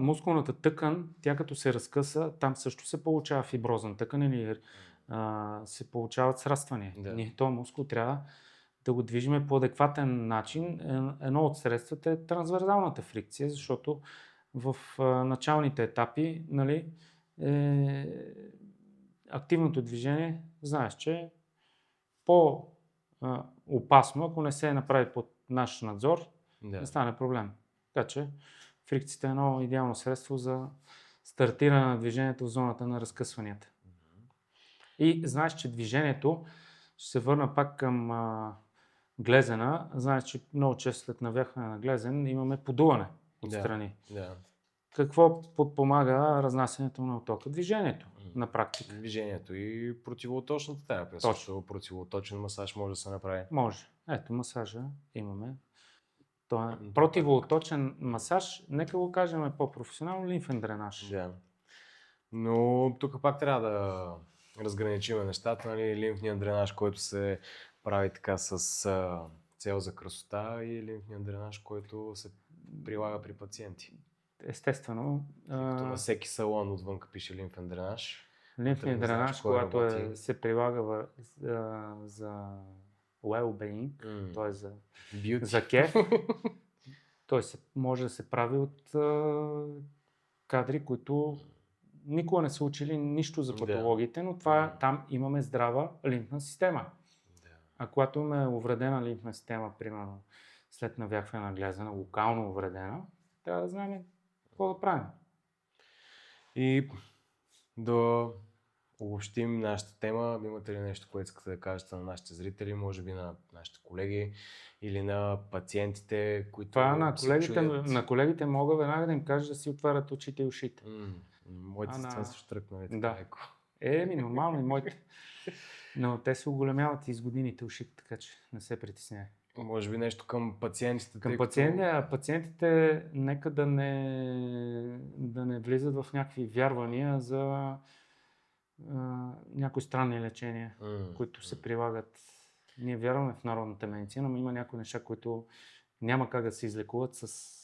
мускулната тъкан, тя като се разкъса, там също се получава фиброзна тъкан или се получават сраствания. Ние този мускул трябва да го движиме по адекватен начин. Едно от средствата е трансверзалната фрикция, защото в началните етапи, нали, активното движение, знаеш, че е по-опасно, ако не се направи под наш надзор, не стане проблем. Така че фрикцията е едно идеално средство за стартиране на движението в зоната на разкъсванията. И знаеш, че движението, ще се върна пак към глезена, знаеш, че много често след навяхване на глезен имаме подуване отстрани. Какво подпомага разнасянето на оттока? Движението на практика. Движението и противоточната терапия. Също противоточен масаж може да се направи. Може. Ето масажа имаме. Това е противоточен масаж, нека го кажем по-професионално, лимфен дренаж. Да. Но тук пак трябва да разграничим нещата, нали? Лимфният дренаж, който се прави така с цел за красота и лимфният дренаж, който се прилага при пациенти. естествено. Като на всеки салон отвън пише лимфен дренаж. Лимфният дренаж, когато работи. се прилага за well-being, т.е. за кеф, той може да се прави от кадри, които никога не са учили нищо за патологиите, но там имаме здрава лимфна система. А когато имаме увредена лимфна система, примерно след навякване на глезена, локално увредена, трябва да знаем какво да правим. И да обобщим нашата тема. Имате ли нещо, което искате да кажете на нашите зрители, може би на нашите колеги или на пациентите, които това на колегите мога веднага да им кажа да си отварят очите и ушите. Моите деца също тръкнали така леко. Нормално и моите. Но те се оголемяват и с годините ушите, така че не се притеснявай. Може би нещо към пациентите. Към пациентите нека да не влизат в някакви вярвания за някои странни лечения, които се прилагат. Ние вярваме в народната медицина, но има някои неща, които няма как да се излекуват с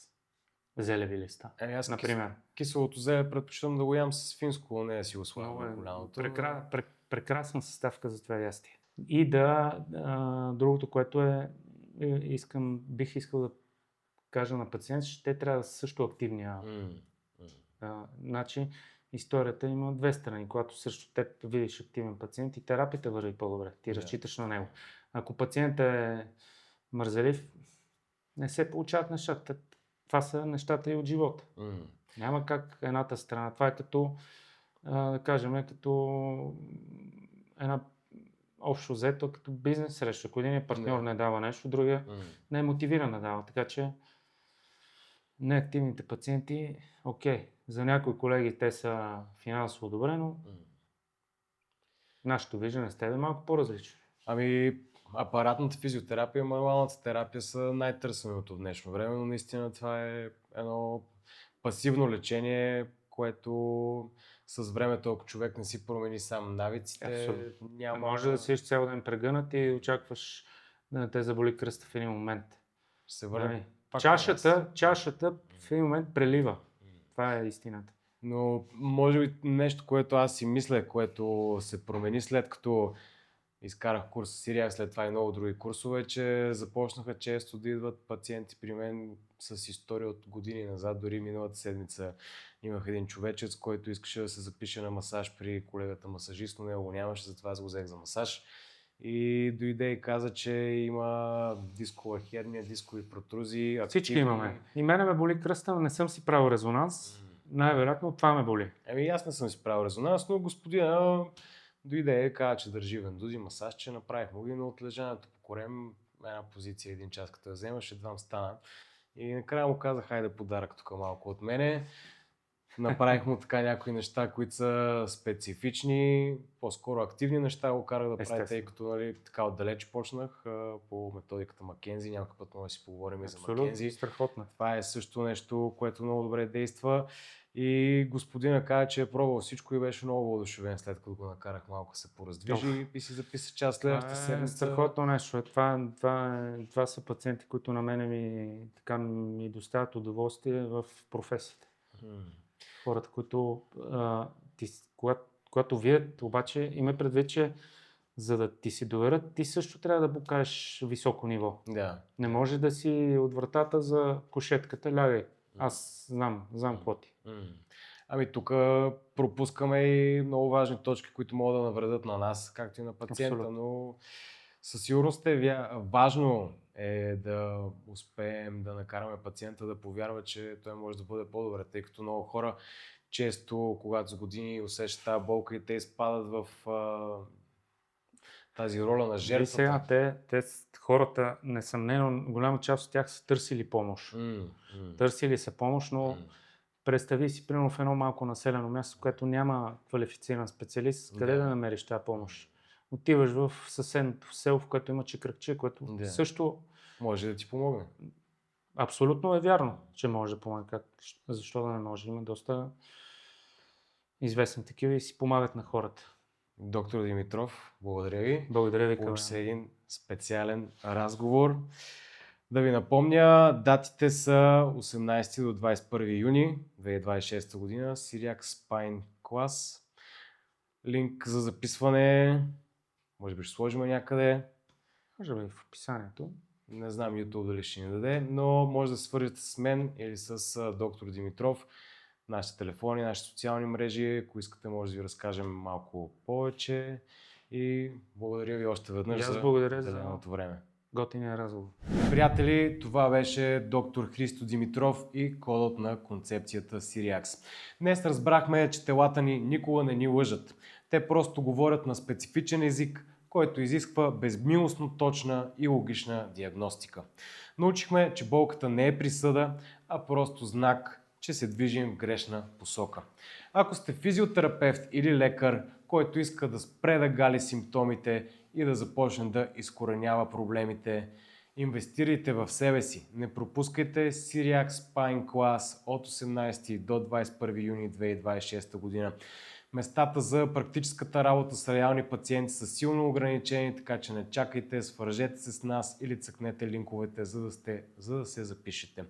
зелеви листа. Например. Киселото зеле предпочитам да го ям с финско, не да си го слагам на коляното. Прекрасна съставка за това ястие. И другото, което бих искал да кажа на пациентите, че те трябва да са също активни. Значи, историята има две страни. Когато срещу теб видиш активен пациент и терапията върви по-добре. Ти разчиташ на него. Ако пациентът е мързелив, не се получават нещата. Това са нещата и от живота. Няма как едната страна. Това е като, да кажем, като една общо взето, като бизнес среща. Ако един партньор не дава нещо, другия не е мотивиран да дава. Така че неактивните пациенти, за някои колеги те са финансово добре, но нашето виждане с теб е малко по-различно. Апаратната физиотерапия и мануалната терапия са най-търсеното в днешно време, но наистина това е едно пасивно лечение, което с времето, ако човек не си промени сам навиците, може да си цял ден прегънат и очакваш да те заболи кръста в един момент. Чашата в един момент прелива. Това е истината. Но може би нещо, което аз си мисля, което се промени след като изкарах курс в Сирия, след това и много други курсове, че започнаха често да идват пациенти при мен с история от години назад. Дори миналата седмица имах един човечец, който искаше да се запише на масаж при колегата масажист, но него го нямаше, затова аз го взех за масаж. И дойде и каза, че има дискова херния, дискови протрузии. Всички имаме. И мене ме боли кръста, но не съм си правил резонанс. Най-вероятно това ме боли. Аз не съм си правил резонанс, но господина дойде и каза, че държи вендузи, масаж, че направих му ги, но от лежането по корем, една позиция, един час като я вземаш, едва стана. И накрая му казах, хайде подарък тук малко от мене. Направих му така някои неща, които са специфични, по-скоро активни неща го карах да правя, тъй като така отдалеч почнах по методиката Маккензи. Някакъв път може да си поговорим и за Маккензи. Страхотно. Това е също нещо, което много добре действа. И господина каза, че е пробвал всичко и беше много въодушевен, след като го накарах малко се пораздвижи и си записа час следващата седмица. Страхотно нещо. Това са пациенти, които на мене ми доставят удоволствие в професията. Хората, които когато видят, обаче има предвид, че за да ти си доверят, ти също трябва да покажеш високо ниво. Не може да си от вратата за кушетката, лягай. Аз знам какво ти. Тук пропускаме и много важни точки, които могат да навредят на нас, както и на пациента. Абсолютно. Но със сигурност важно е да успеем да накараме пациента да повярва, че той може да бъде по-добре, тъй като много хора често, когато с години усещат тази болка и те изпадат в тази роля на жертвата. Сега хората, несъмнено, голяма част от тях са търсили помощ. Търсили са помощ, но представи си, примерно в едно малко населено място, което няма квалифициран специалист, къде да намериш тази помощ? Отиваш в съседното село, в което има чекръкче, което също може да ти помогне. Абсолютно е вярно, че може да помогне. Защо да не може? Има доста известни такива и си помагат на хората. Доктор Димитров, благодаря ви. Благодаря ви. Получи се един специален разговор. Да ви напомня, датите са 18 до 21 юни 2026 година, Syriac Spine Class. Линк за записване, може би ще сложим някъде. Може би в описанието. Не знам YouTube дали ще ни даде, но може да се свържете с мен или с доктор Димитров. Нашите телефони, нашите социални мрежи, ако искате може да ви разкажем малко повече. И благодаря ви още веднъж за отделеното време. Готиния разговор. Приятели, това беше доктор Христо Димитров и кодът на концепцията Syriax. Днес разбрахме, че телата ни никога не ни лъжат. Те просто говорят на специфичен език, който изисква безмилостно точна и логична диагностика. Научихме, че болката не е присъда, а просто знак, че се движим в грешна посока. Ако сте физиотерапевт или лекар, който иска да спре да гали симптомите и да започне да изкоренява проблемите, инвестирайте в себе си. Не пропускайте Syriac Spine Class от 18 до 21 юни 2026 година. Местата за практическата работа с реални пациенти са силно ограничени, така че не чакайте, свържете се с нас или цъкнете линковете, за да се запишете.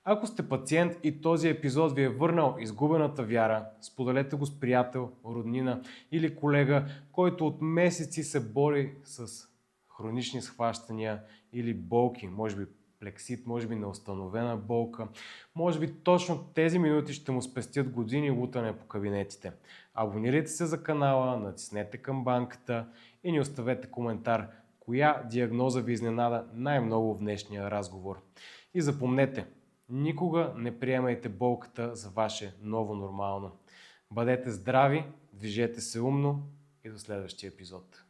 Ако сте пациент и този епизод ви е върнал изгубената вяра, споделете го с приятел, роднина или колега, който от месеци се бори с хронични схващания или болки, може би плексит, може би неустановена болка. Може би точно тези минути ще му спестят години лутане по кабинетите. Абонирайте се за канала, натиснете камбанката и ни оставете коментар коя диагноза ви изненада най-много в днешния разговор. И запомнете, никога не приемайте болката за ваше ново нормално. Бъдете здрави, движете се умно и до следващия епизод.